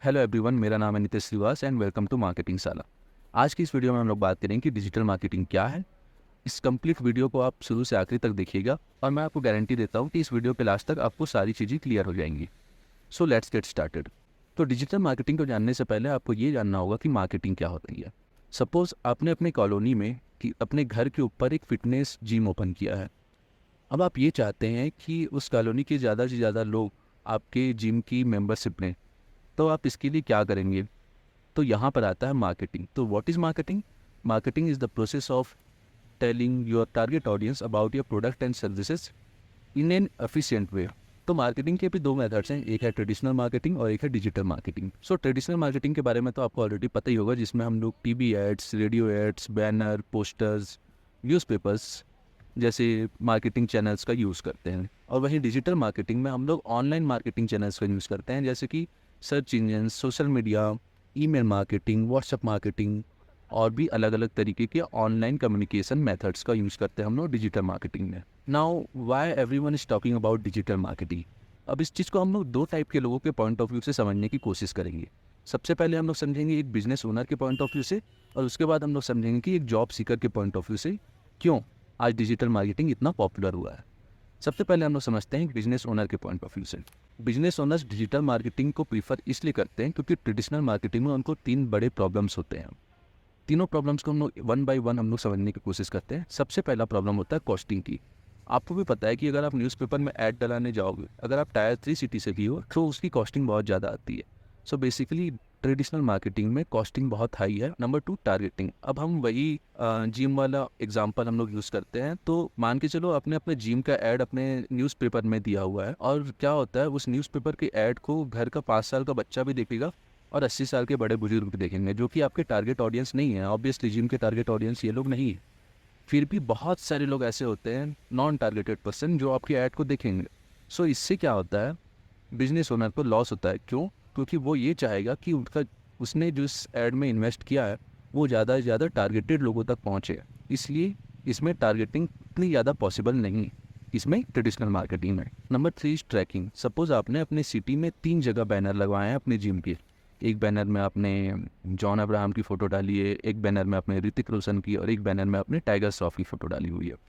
Hello everyone, मेरा नाम है Nitesh Shrivas and welcome to marketing साला। आज की इस वीडियो में हम लोग बात करेंगे कि डिजिटल मार्केटिंग क्या है। इस कंप्लीट वीडियो को आप शुरू से आखिरी तक देखिएगा और मैं आपको गारंटी देता हूँ कि इस वीडियो के लास्ट तक आपको सारी चीज़ें क्लियर हो जाएंगी। So let's get started. तो डिजिटल मार्केटिंग को जानने से पहले आपको ये जानना होगा कि मार्केटिंग क्या होती है। सपोज आपने अपनी कॉलोनी में कि अपने घर के ऊपर एक फिटनेस जिम ओपन किया है। अब आप ये चाहते हैं कि उस कॉलोनी के ज़्यादा से ज़्यादा लोग आपके जिम की मेंबरशिप लें, तो आप इसके लिए क्या करेंगे? तो यहाँ पर आता है मार्केटिंग। तो what is marketing? Marketing is the process of telling your target audience about your product and services in an efficient way. तो मार्केटिंग के भी दो मेथड्स हैं, एक है ट्रेडिशनल मार्केटिंग और एक है डिजिटल मार्केटिंग। सो ट्रेडिशनल मार्केटिंग के बारे में तो आपको ऑलरेडी पता ही होगा, जिसमें हम लोग TV ads, radio ads, banner, posters, newspapers जैसे मार्केटिंग चैनल्स का यूज़ करते हैं। और वहीं डिजिटल मार्केटिंग में हम लोग ऑनलाइन मार्केटिंग चैनल्स का यूज़ करते हैं, जैसे कि search engine, social media, email marketing, WhatsApp marketing और भी अलग अलग तरीके के ऑनलाइन कम्युनिकेशन मेथड्स का यूज़ करते हैं हम लोग डिजिटल मार्केटिंग में। Now why everyone is talking about digital marketing? अब इस चीज़ को हम लोग दो टाइप के लोगों के पॉइंट ऑफ व्यू से समझने की कोशिश करेंगे। सबसे पहले हम लोग समझेंगे एक बिजनेस ओनर के पॉइंट ऑफ व्यू से, और उसके बाद हम लोग समझेंगे कि एक जॉब सीकर के पॉइंट ऑफ व्यू से क्यों आज डिजिटल मार्केटिंग इतना पॉपुलर हुआ है। सबसे पहले हम लोग समझते हैं बिजनेस ओनर के पॉइंट ऑफ व्यू से। बिजनेस ओनर्स डिजिटल मार्केटिंग को प्रीफर इसलिए करते हैं क्योंकि ट्रेडिशनल मार्केटिंग में उनको तीन बड़े प्रॉब्लम्स होते हैं। तीनों प्रॉब्लम्स को हम लोग वन बाय वन हम लोग समझने की कोशिश करते हैं। सबसे पहला प्रॉब्लम होता है कॉस्टिंग की। आपको भी पता है कि अगर आप न्यूज़पेपर में ऐड डलाने जाओगे, अगर आप टायर 3 सिटी से भी हो, तो उसकी कॉस्टिंग बहुत ज़्यादा आती है। सो बेसिकली ट्रेडिशनल मार्केटिंग में कॉस्टिंग बहुत हाई है। Number two, targeting. अब हम वही जिम वाला एग्जांपल हम लोग यूज़ करते हैं। तो मान के चलो आपने अपने जिम का ऐड अपने न्यूज़पेपर में दिया हुआ है, और क्या होता है उस न्यूज़पेपर के ऐड को घर का 5 साल का बच्चा भी देखेगा और 80 साल के बड़े बुजुर्ग भी देखेंगे, जो कि आपके टारगेट ऑडियंस नहीं है। ऑब्वियसली जिम के टारगेट ऑडियंस ये लोग नहीं है। फिर भी बहुत सारे लोग ऐसे होते हैं, नॉन टारगेटेड पर्सन, जो आपकी ऐड को देखेंगे। सो इससे क्या होता है, बिजनेस ओनर को लॉस होता है। क्यों? क्योंकि वो ये चाहेगा कि उनका उसने जो इस ऐड में इन्वेस्ट किया है वो ज़्यादा से ज़्यादा टारगेटेड लोगों तक पहुँचे। इसलिए इसमें टारगेटिंग इतनी ज़्यादा पॉसिबल नहीं है, इसमें ट्रेडिशनल मार्केटिंग में। Number three is tracking. Suppose आपने अपने सिटी में 3 जगह बैनर लगवाए हैं अपने जिम के। एक बैनर में आपने जॉन अब्राहम की फ़ोटो डाली है, एक बैनर में आपने ऋतिक रोशन की, और एक बैनर में आपने टाइगर श्रॉफ की फ़ोटो डाली हुई है।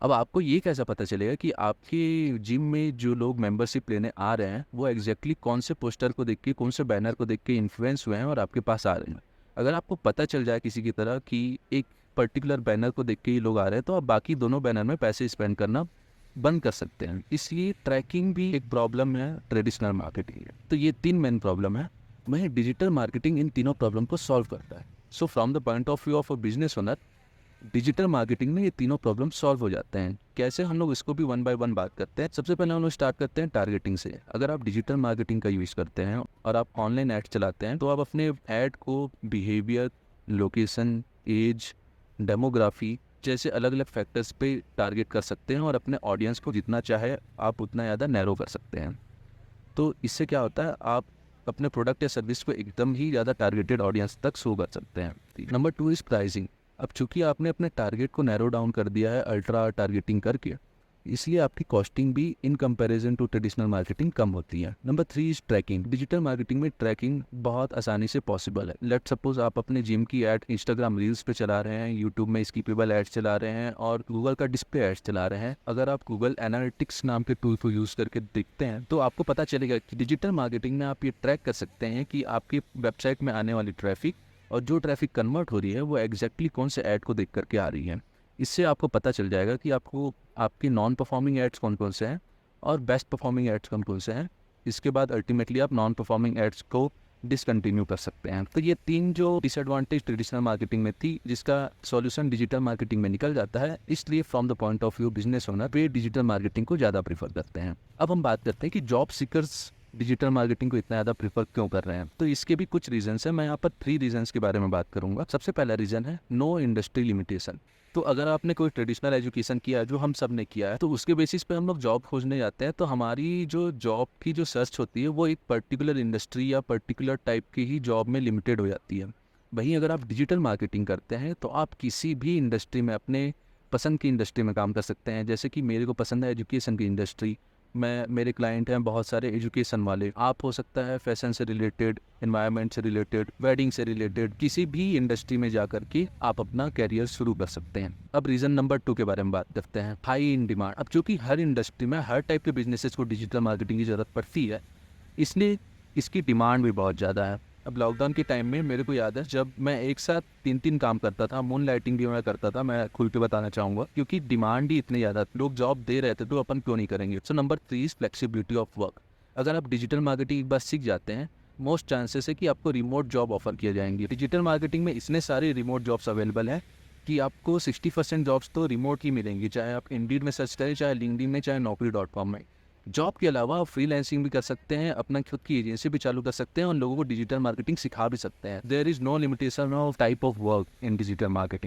अब आपको ये कैसा पता चलेगा कि आपके जिम में जो लोग मेंबरशिप लेने आ रहे हैं वो एग्जैक्टली कौन से पोस्टर को देख के, कौन से बैनर को देख के इन्फ्लुएंस हुए हैं और आपके पास आ रहे हैं? अगर आपको पता चल जाए किसी की तरह कि एक पर्टिकुलर बैनर को देख के ये लोग आ रहे हैं, तो आप बाकी दोनों बैनर में पैसे स्पेंड करना बंद कर सकते हैं। इसलिए ट्रैकिंग भी एक प्रॉब्लम है ट्रेडिशनल मार्केटिंग में। तो ये 3 मेन प्रॉब्लम है। वहीं डिजिटल मार्केटिंग इन तीनों प्रॉब्लम को सॉल्व करता है। So from the point of view of a business owner, digital marketing में ये तीनों प्रॉब्लम सॉल्व हो जाते हैं। कैसे? हम लोग इसको भी वन बाय वन बात करते हैं। सबसे पहले हम लोग स्टार्ट करते हैं टारगेटिंग से। अगर आप डिजिटल मार्केटिंग का यूज़ करते हैं और आप ऑनलाइन ऐड चलाते हैं, तो आप अपने ऐड को बिहेवियर, लोकेशन, एज, डेमोग्राफी जैसे अलग अलग फैक्टर्स पे टारगेट कर सकते हैं और अपने ऑडियंस को जितना चाहे आप उतना ज़्यादा नैरो कर सकते हैं। तो इससे क्या होता है, आप अपने प्रोडक्ट या सर्विस को एकदम ही ज़्यादा टारगेटेड ऑडियंस तक शो कर सकते हैं। Number two is pricing. अब चूंकि आपने अपने टारगेट को नैरो डाउन कर दिया है अल्ट्रा टारगेटिंग करके, इसलिए आपकी कॉस्टिंग भी in comparison to traditional marketing कम होती है। Number three is tracking. Digital marketing में ट्रैकिंग बहुत आसानी से पॉसिबल है। लेट सपोज आप अपने जिम की ऐड इंस्टाग्राम रील्स पे चला रहे हैं, यूट्यूब में स्किपेबल एड्स चला रहे हैं और गूगल का डिस्प्ले एड्स चला रहे हैं। अगर आप गूगल एनालिटिक्स नाम के टूल को यूज़ करके देखते हैं, तो आपको पता चलेगा कि डिजिटल मार्केटिंग में आप ये ट्रैक कर सकते हैं कि आपकी वेबसाइट में आने वाली ट्रैफिक और जो ट्रैफिक कन्वर्ट हो रही है वो एग्जैक्टली कौन से ऐड को देख करके आ रही है। इससे आपको पता चल जाएगा कि आपको आपके नॉन परफॉर्मिंग एड्स कौन कौन से हैं और बेस्ट परफॉर्मिंग एड्स कौन कौन से हैं। इसके बाद अल्टीमेटली आप नॉन परफॉर्मिंग एड्स को डिसकंटिन्यू कर सकते हैं। तो ये 3 जो डिसएडवांटेज ट्रेडिशनल मार्केटिंग में थी, जिसका सॉल्यूशन डिजिटल मार्केटिंग में निकल जाता है। इसलिए from the point of view business owner, way digital marketing को ज़्यादा प्रीफर करते हैं। अब हम बात करते हैं कि जॉब सीकर्स डिजिटल मार्केटिंग को इतना ज़्यादा प्रीफर क्यों कर रहे हैं। तो इसके भी कुछ रीजंस हैं। मैं यहाँ पर 3 रीजंस के बारे में बात करूंगा। सबसे पहला रीजन है नो इंडस्ट्री लिमिटेशन। तो अगर आपने कोई ट्रेडिशनल एजुकेशन किया है, जो हम सब ने किया है, तो उसके बेसिस पे हम लोग जॉब खोजने जाते हैं, तो हमारी जो जॉब की जो सर्च होती है वो एक पर्टिकुलर इंडस्ट्री या पर्टिकुलर टाइप की ही जॉब में लिमिटेड हो जाती है। वहीं अगर आप डिजिटल मार्केटिंग करते हैं तो आप किसी भी इंडस्ट्री में अपने पसंद की इंडस्ट्री में काम कर सकते हैं। जैसे कि मेरे को पसंद है एजुकेशन की इंडस्ट्री, मेरे क्लाइंट हैं बहुत सारे एजुकेशन वाले, आप हो सकता है फैशन से रिलेटेड, एनवायरनमेंट से रिलेटेड, वेडिंग से रिलेटेड, किसी भी इंडस्ट्री में जा कर के आप अपना कैरियर शुरू कर सकते हैं। अब रीज़न नंबर 2 के बारे में बात करते हैं, हाई इन डिमांड। अब चूंकि हर इंडस्ट्री में हर टाइप के बिजनेसेस को डिजिटल मार्केटिंग की ज़रूरत पड़ती है, इसलिए इसकी डिमांड भी बहुत ज़्यादा है। अब लॉकडाउन के टाइम में मेरे को याद है जब मैं एक साथ 3 काम करता था, मून लाइटिंग भी मैं करता था, मैं खुल के बताना चाहूँगा, क्योंकि डिमांड ही इतनी ज़्यादा, लोग जॉब दे रहे थे तो अपन क्यों नहीं करेंगे। So number 3 is flexibility of work. अगर आप डिजिटल मार्केटिंग एक बार सीख जाते हैं, मोस्ट चांसेस है कि आपको रिमोट जॉब ऑफर किए जाएंगे। डिजिटल मार्केटिंग में इतने सारे रिमोट जॉब्स अवेलेबल हैं कि आपको 60% जॉब्स तो रिमोट ही मिलेंगी, चाहे आप इंडीड में सर्च करें, चाहे लिंक्डइन में, चाहे naukri.com में। जॉब के अलावा आप फ्रीलांसिंग भी कर सकते हैं, अपना खुद की एजेंसी भी चालू कर सकते हैं और लोगों को डिजिटल मार्केटिंग सिखा भी सकते हैं। There is no limitation of type of work in digital marketing.